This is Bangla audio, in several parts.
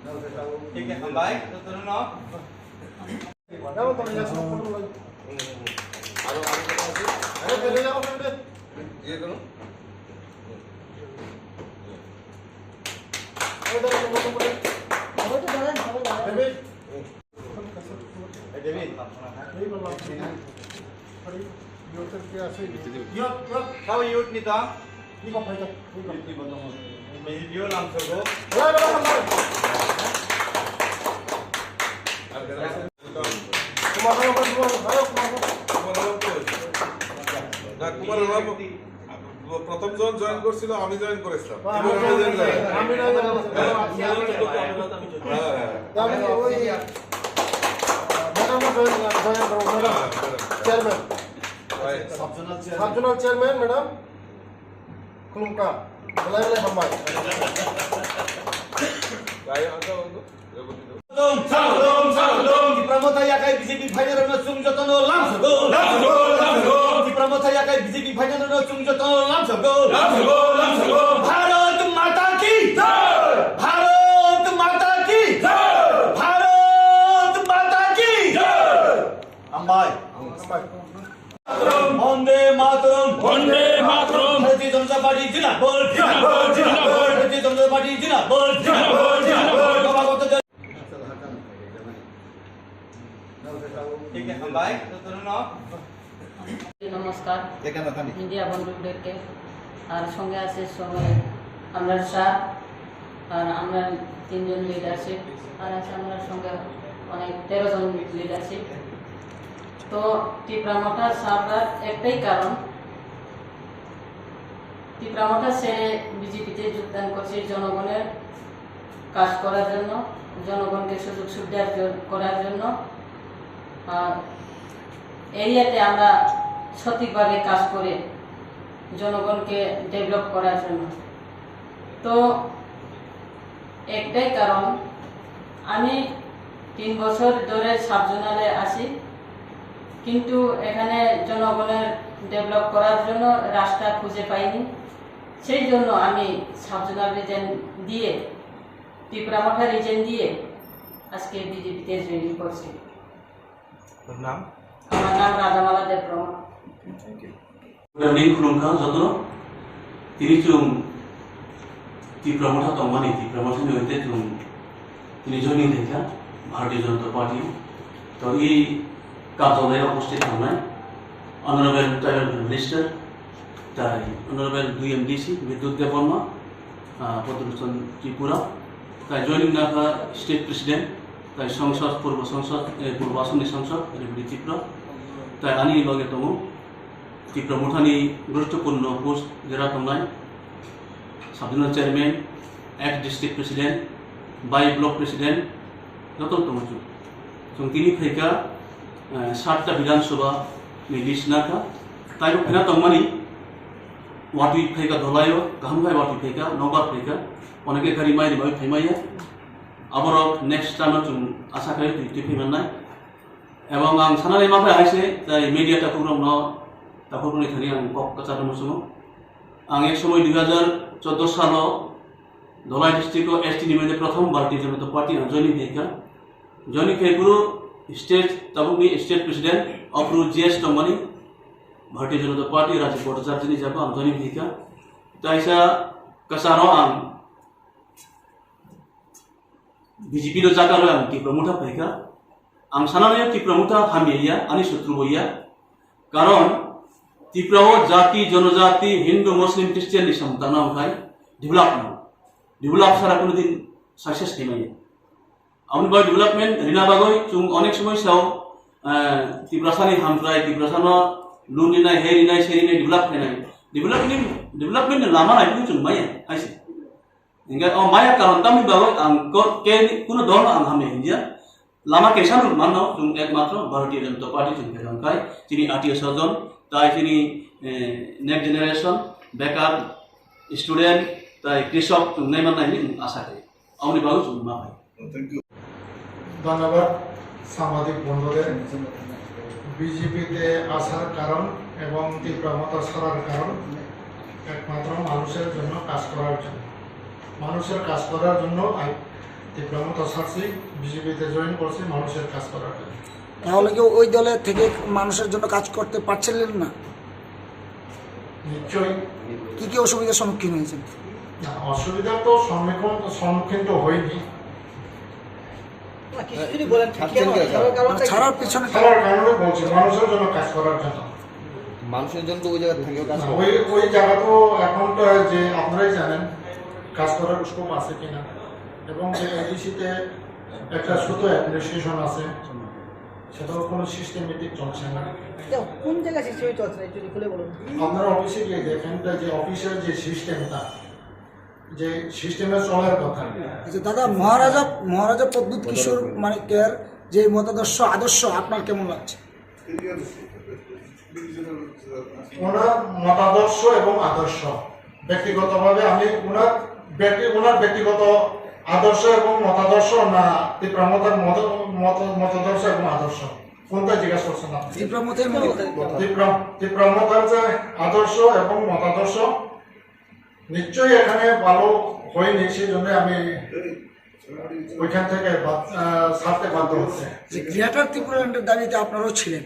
ठीक है हम बाइक तो तुम ना যাও তুমি যাও आरो আরে চলে যাও ফ্রেন্ড ये करो ওটা বন্ধ করে ডেভিড डेविड এই বললাম खड़ी योटर के আছে यूट how यूट निता কি কথা এটা की बंद हो मैं वीडियो नाम से को প্রথম জন জয়েন করছিল আমি জয়েন করেছিলাম সাবজোনাল চেয়ারম্যান ম্যাডাম খুলুমকা বলাই বলাই হাম্বাই प्रमोथा याकाय बीजेपी फाइनल न चुङ जतन लामसगो प्रमोथा याकाय बीजेपी फाइनल न चुङ जतन लामसगो भारत माता की जय भारत माता की जय भारत माता की जय अंबाई वंदे मातरम भारतीय जनता पार्टी जिंदाबाद भारतीय जनता पार्टी जिंदाबाद ठीक है हम बाइक तो तुम ना নমস্কার মিডিয়া বন্ধুদেরকে আর সঙ্গে আছে সঙ্গে আমরা স্যার আর আমরা 3 জন লিডারশিপ আর আছে আমরা সঙ্গে অনেক 13 জন লিডারশিপ তো টিপ্রামোটা সরকার একটাই কারণ টিপ্রামোটা ছেড়ে বিজেপিতে যোগদান করছে জনগণের কাজ করার জন্য জনগণকে সুযোগ সুবিধা করার জন্য এরিয়াতে আমরা সঠিকভাবে কাজ করে জনগণকে ডেভেলপ করার জন্য তো একটাই কারণ আমি 3 বছর ধরে সাবজোনালে আছি কিন্তু এখানে জনগণের ডেভেলপ করার জন্য রাস্তা খুঁজে পাইনি সেই জন্য আমি সাবজোনাল রিজন দিয়ে টিপ্রামোটা রিজন দিয়ে আজকে বিজেপিতে জয়েন করছি नाम আমার নাম রাজামালা দেবপ্রমা Ning khulungka jotno tini chung টিপ্রামোটা তংমানি টিপ্রামোটা নিতে chung তিনি জয়েনিং দেখা ভারতীয় জনতা পার্টি তো এই কার্যালয়ে উপস্থিত থাকায় অনারেবল ট্রাইবেল মিনিস্টার তাই অনারেবল 2 এমডিসি বিদ্যুৎ দেববর্মা পদ্মলোচন ত্রিপুরা তাই জয়েনিং নাকা স্টেট প্রেসিডেন্ট তাই সংসদ পূর্ব আসননি সংসদ ত্রিপুরা তাই আনি লগে দङ টিপ্রামোটাनि গুরুত্বপূর্ণ পোস্ট যেরা দंनाय সাবজোনাল চেয়ারম্যান এক ডিস্ট্রিক্ট প্রেসিডেন্ট বাই ব্লক প্রেসিডেন্ট যত দङ जों তিনি फैका 7টা বিধানসভা লিস্ট নাকা তাই ফেনা দंमानि वाटी फैका धलायो गाहाम भाई वाटी फैका नौबार फैका अनेके गारि माइ माइ फैमाया आबर नेक्स्ट टाइम जों आशा खायो दुइटि फैमानाय एवं आं सानानै मा फै आइसे जाय मीडिया प्रग्राम न ताखौनि थानि आं कक कचार मुसुमो आं एक समय 2014 सालाव धलाई डिस्ट्रिक्ट एसटी निमेदे प्रथम भारतीय जनता पार्टी जॉइनिंग फैका जॉइनिंग फैपुरु स्टेट ताबुकनि स्टेट प्रेसिडेंट अफ्रु जीएस दंमानि भारतीय जनता पार्टी राज्य भट्टाचार्यनि जाबा आं जॉइनिंग फैका ताइसा कचाराव आं बीजेपी नो जागालो आं टिप्रामोटा फैका आं सानानै टिप्रामोटा हामिया आनि शत्रु बइया कारण टिप्राओ जाति जनजाति हिंदू मुस्लिम क्रिश्चियन नि समताना ओंखाय डेभलप सारा कोनो दिन सक्सेस थैमाया आउन बाय डेभलपमेंट रिना बागय जों अनेक समय साव टिप्रासानि हामफ्राय टिप्रासानो लुनिनाय हेरिनाय सेरिनाय डेभलपमेंट लामा नायखौ जों माया आइसे इंगा ओ माया कारण तामि बागय आं के कोनो दल आं हामे हिया लामा केसान माननो जों एकमात्र भारतीय जनता पार्टी जों फेरंखाय तिनि आटिया सजन ताइ तिनि नेक्स्ट जेनारेशन बेकार स्टूडेंट ताइ कृषक जों नायमाननायनि आशा खायो आउनि बागै जों मा भाई ধন্যবাদ সাংবাদিক বন্ধুদের বিজেপিতে আসার কারণ এবং তীব্রমতা ছাড়ার কারণ একমাত্র মানুষের জন্য কাজ করার জন্য মানুষের কাজ করার জন্য তীব্রমতা ছাড়ছি, বিজেপিতে জয়েন করছি মানুষের কাজ করার জন্য। তাহলে কি ওই দলে থেকে মানুষের জন্য কাজ করতে পারছিলেন না? নিশ্চয়ই কি কি অসুবিধার সম্মুখীন হয়েছেন? না, অসুবিধার তো সম্মুখীন তো হয়নি। ছাড়ার পিছনে সবার কারণে বলছি মানুষের জন্য কাজ করার জন্য। মানুষের জন্য তো ওই জায়গা থেকে কাজ না, করে। ওই জায়গা তো এখন তো যে আপনারাই জানেন কাজ করার স্কোপ আছে কিনা, এবং যে এডিসিতে একটা ছোট অ্যাডমিনিস্ট্রেশন আছে সেটাও কোনো সিস্টেমেটিক চলছে না। কোন জায়গায় সিস্টেমে চলছে একটু খুলে বলুন। আপনারা অফিসে গিয়ে দেখেন যে অফিসের যে সিস্টেমটা, যে সিস্টেমে চলার কথা, আচ্ছা দাদা, মহারাজা প্রদ্যুৎ কিশোর মানিকের যে মতাদর্শ আদর্শ আপনার কেমন লাগছে? ওনার মতাদর্শ এবং আদর্শ ব্যক্তিগতভাবে আমি ওনার ব্যক্তিগত আদর্শ এবং মতাদর্শ না তীব্রমতার মতাদর্শ এবং আদর্শ কোনটা জিজ্ঞাসা করছেন আপনি? তীব্রমতের তীব্রমতার যে আদর্শ এবং মতাদর্শ নিশ্চয়ই এখানে ভালো হয়নি, সেই জন্য আমি ওইখান থেকে ছাড়তে বাধ্য হচ্ছে। যে গ্রেটার ত্রিপুরাল্যান্ডের দাবিতে আপনারাও ছিলেন,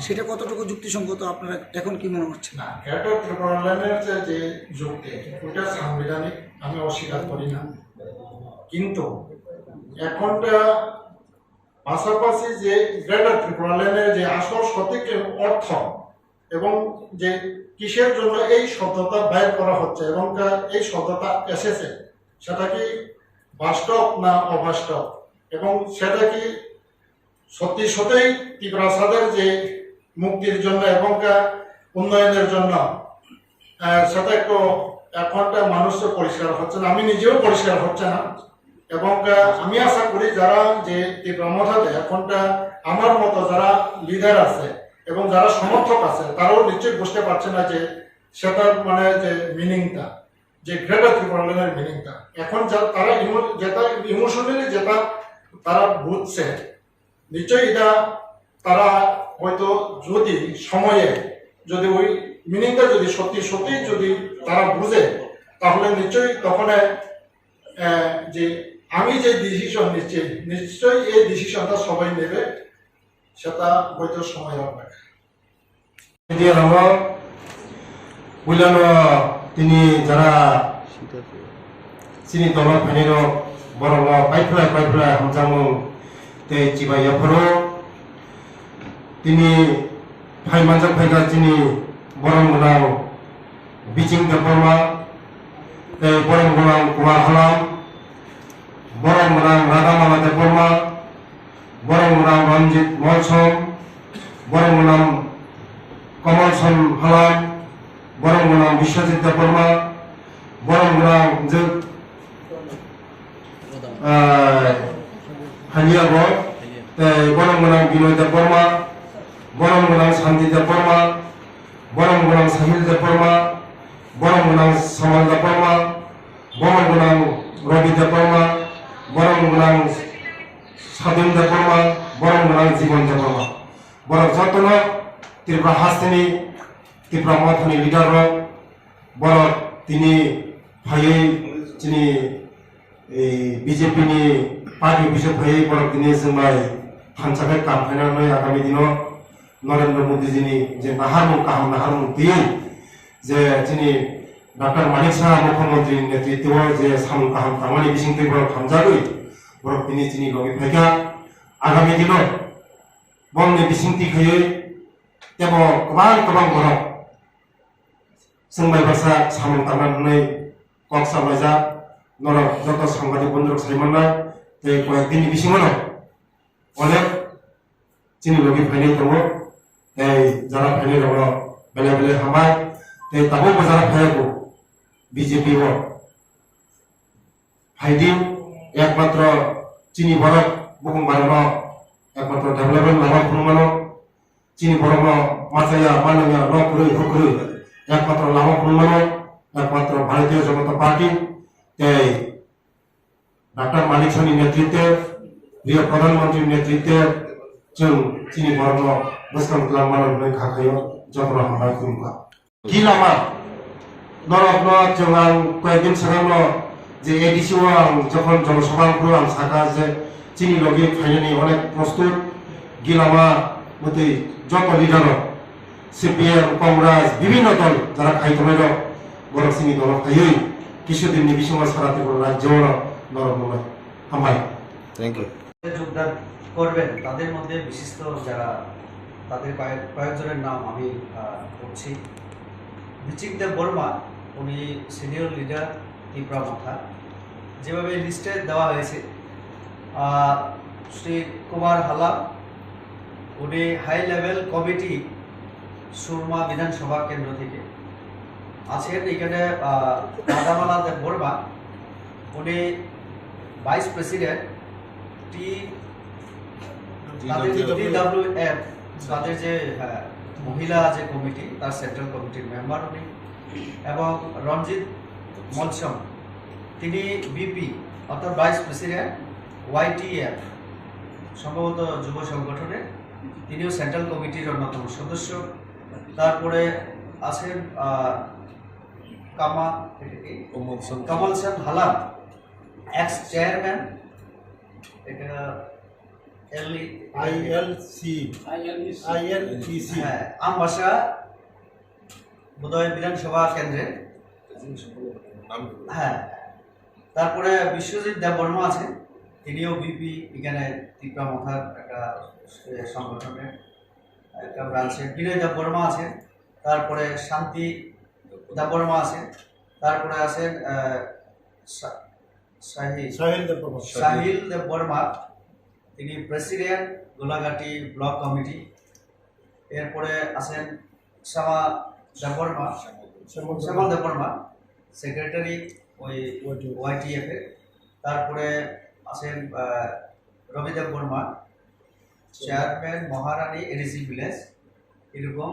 সেটা কতটুকু যুক্তিসঙ্গত আপনারা এখন কি মনে হচ্ছে? না, গ্রেটার ত্রিপুরাল্যান্ডের যে যুক্তি ওটা সাংবিধানিক, আমি অস্বীকার করি না, কিন্তু এখনটা পাশাপাশি যে গ্রেটার ত্রিপুরাল্যান্ডের যে আসল সঠিক অর্থ এবং যে কিসের জন্য এই শব্দটা বাইর করা হচ্ছে এবং এই শব্দটা এসেছে সেটা কি বাস্তব না অবাস্তব, এবং সেটা কি সত্যি সত্যিই ত্রিপুরাসাদের যে মুক্তির জন্য এবং উন্নয়নের জন্য, সেটা একটু এখনটা মানুষের পরিষ্কার হচ্ছে না, আমি নিজেও পরিষ্কার হচ্ছে না। এবং আমি আশা করি যারা যে তীব্রমতাতে এখনটা আমার মতো যারা লিডার আছে এবং যারা সমর্থক আছে তারাও নিশ্চয়ই বুঝতে পারছে না যে সেটার মানে যে মিনিংটা, যে গ্রেটার ত্রিপুরাল্যান্ডের মিনিংটা এখন তারা যেটা ইমোশনালি যেটা তারা বুঝছে, নিশ্চয়ই এটা তারা হয়তো যদি সময়ে যদি ওই মিনিংটা যদি সত্যি সত্যি যদি তারা বুঝে, তাহলে নিশ্চয়ই তখন যে আমি যে ডিসিশন নিচ্ছি নিশ্চয়ই এই ডিসিশনটা সবাই নেবে, সেটা হয়তো সময় হবে। তিনি যারা চিনি দল ফেনির বরং পাইফুলা হামজামু তে চিবাইয়াফোরো তিনি ফাইমানজাক ফাইगा চিনি বরং গোনাं বিচিং দেপरमा তে বরং গোনাं কুয়া হালাম বরং গোনাं রাগামালা দেপरमा বরং গোনাं রঞ্জিত মলসম বরং গোনাं কমলসন হালাম বরং গোনাं বিশ্বজিৎ দেপरमा বরং গোনাं হানিয়াগো বরং গোনাं বিনয় দেপरमा বরং গোনাं শান্তি দেপरमा বরং গোনাं সাহিল দেপरमा বরং গোনাं সামাল দেপरमा বরং গোনাं রবি দেপरमा বরং গোনাं স্বাধীন দেপरमा বরং গোনাं জীবন দেপरमा বরং যত্ন ত্রিপুরা হাস্তিনি ত্রিপুরা মথনি লিডার বরং তিনি ভাইয়ে তিনি বিজেপি नि पार्टी अफिस भाई बरक दिनै जोंनाय हानसाखै कामफायनानै आगामी दिनाव नरेंद्र मोदी जी जे नाहारमुं काहाम नाहारमुं गैयै जे दिनै डॉक्टर मानिक साहा मुख्यमंत्री नेतृत्व जे सामुं काहाम खामानि बिसिंखै बरक खामजागै बरक दिनै लगे फायगा आगामी दिनाव बंनि बिसिंथिखै तेबो गोबां बरक जोंबाय बासा सामुं तानानै कक सामलायजा नरक যত সাংবাদিক বন্ধুক সাইমান্না তে কয়েকদিন বিসিমনো অনেক চিনি লগি ফাইনাল দङ এই যারা ফাইনাল দङ বেলে বেলে হামায় তে তাবো যারা ফাইনাল বিজেপি ও ফাইদিন একমাত্র চিনি ভারত বুকুম বারন একমাত্র ডেভেলপমেন্ট লাভা ফুরমানো চিনি বরং মাথায়া মানয়া নকরে হকরে একমাত্র লাভা ফুরমানো একমাত্র ভারতীয় জনতা পার্টি डॉक्टर मानिक साहनि नेतृत्वे प्रिय प्रधानमंत्री नेतृत्वे जों चिनी बरन बोसकां खालामनानै खाखायो जत्र हामबाय खुलुमबाय कि लामा नरकनो जों आं कयेकदिन सिगांनो যে এডিসি যখন জনসভা প্রোগ্রাম সাকা আছে চিনি লগে ফাইনালি অনেক প্রস্তুত গিলামা মতে যত লিডার সিপিএম কংগ্রেস বিভিন্ন দল যারা খাইতমাই বড় চিনি দল খাইই কিছুদিন নিবিসমাজ সারাতে বড় রাজ্য নরময় হামাই থ্যাংক ইউ যোগদান করবেন তাদের মধ্যে বিশিষ্ট যারা তাদের কয়েকজনের নাম আমি করছি। বিচিক দেব বর্মা, উনি সিনিয়র লিডার ত্রিপুরা মাথা, যেভাবে লিস্টে দেওয়া হয়েছে। শ্রী কুমার হালা, উনি হাই লেভেল কমিটি সুরমা বিধানসভা কেন্দ্র থেকে আছেন। এখানে রাধামালা দেব বর্মা, উনি ভাইস প্রেসিডেন্ট TWF, তাদের যে মহিলা যে কমিটি তার সেন্ট্রাল কমিটির মেম্বার উনি। এবং রঞ্জিত মলসম, তিনি বিপি অর্থাৎ ভাইস প্রেসিডেন্ট YTF, সম্ভবত যুব সংগঠনের, তিনিও সেন্ট্রাল কমিটির অন্যতম সদস্য। তারপরে আছেন কমল সেন হালান, এক্স চেয়ারম্যান, এটা আমবাসা বোধহয় বিধানসভা কেন্দ্রে। হ্যাঁ, তারপরে বিশ্বজিৎ দেববর্মা আছে, তিনিও বিপি, এখানে ত্রিপুরা মাথার একটা সংগঠনের একটা ব্রাঞ্চে। বিনয় দেববর্মা আছে, তারপরে শান্তি দেববর্মা আছে, তারপরে আছেন সাহিল দেববর্মা, তিনি প্রেসিডেন্ট গোলাঘাটি ব্লক কমিটি। এরপরে আছেন শ্যামা দেববর্মা, সেক্রেটারি ওই YTF এর। তারপরে আছেন রবি দেববর্মা, চেয়ারম্যান মহারানী এডিসি ভিলেজ। এরকম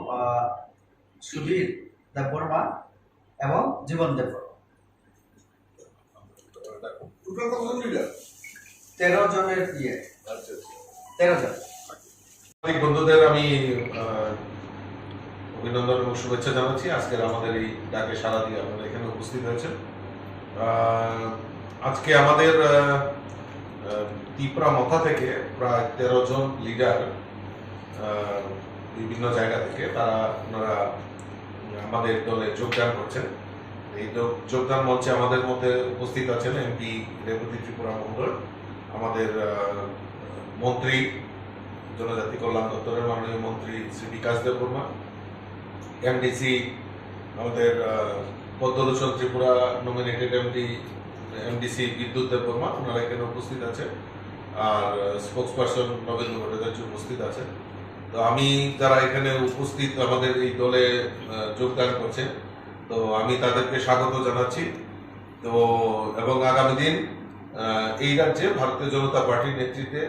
সুধীর দেববর্মা এবং জীবন দেববর্মা, 13 জনের 13 জন। বন্ধুদের আমি অভিনন্দন এবং শুভেচ্ছা জানাচ্ছি। আজকের আমাদের এই ডাকে সাড়া দিয়ে আপনারা এখানে উপস্থিত হয়েছেন। আজকে আমাদের ত্রিপুরা মাথা থেকে প্রায় 13 জন লিডার বিভিন্ন জায়গা থেকে ওনারা আমাদের দলে যোগদান করছেন। এই যোগদান মঞ্চে আমাদের মধ্যে উপস্থিত আছেন MP রেবতী ত্রিপুরা মন্ডল, আমাদের মন্ত্রী জনজাতি কল্যাণ দপ্তরের মাননীয় মন্ত্রী শ্রী বিকাশ দেববর্মা, MDC আমাদের পদ্মলোচন ত্রিপুরা নমিনেটেড MDC বিদ্যুৎ দেববর্মা, ওনারা এখানে উপস্থিত আছেন। আর স্পোক্স পার্সন নবেন্দু ভট্টাচার্য উপস্থিত আছেন। তো আমি যারা এখানে উপস্থিত আমাদের এই দলে যোগদান করছেন, তো আমি তাদেরকে স্বাগত জানাচ্ছি। তো এবং আগামী দিন এই রাজ্যে ভারতীয় জনতা পার্টির নেতৃত্বে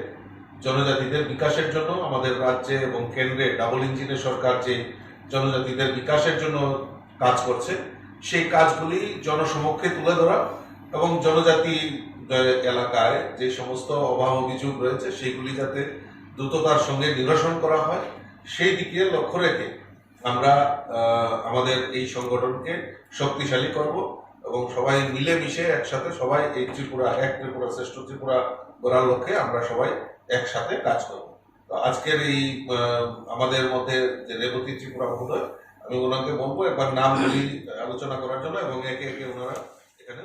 জনজাতিদের বিকাশের জন্য আমাদের রাজ্যে এবং কেন্দ্রে ডাবল ইঞ্জিনের সরকার যে জনজাতিদের বিকাশের জন্য কাজ করছে, সেই কাজগুলি জনসমক্ষে তুলে ধরা এবং জনজাতি এলাকায় যে সমস্ত অভাব অভিযোগ রয়েছে সেগুলি যাতে দ্রুততার সঙ্গে নিরসন করা হয়, সেই দিকে লক্ষ্য রেখে আমরা আমাদের এই সংগঠনকে শক্তিশালী করব এবং সবাই মিলেমিশে একসাথে সবাই এই ত্রিপুরা, এক ত্রিপুরা শ্রেষ্ঠ ত্রিপুরা গড়ার লক্ষ্যে আমরা সবাই একসাথে কাজ করব। তো আজকের এই আমাদের মধ্যে যে রেবতী ত্রিপুরা মহোদয়, আমি ওনাকে বলবো একবার নামগুলি আলোচনা করার জন্য এবং একে একে ওনারা এখানে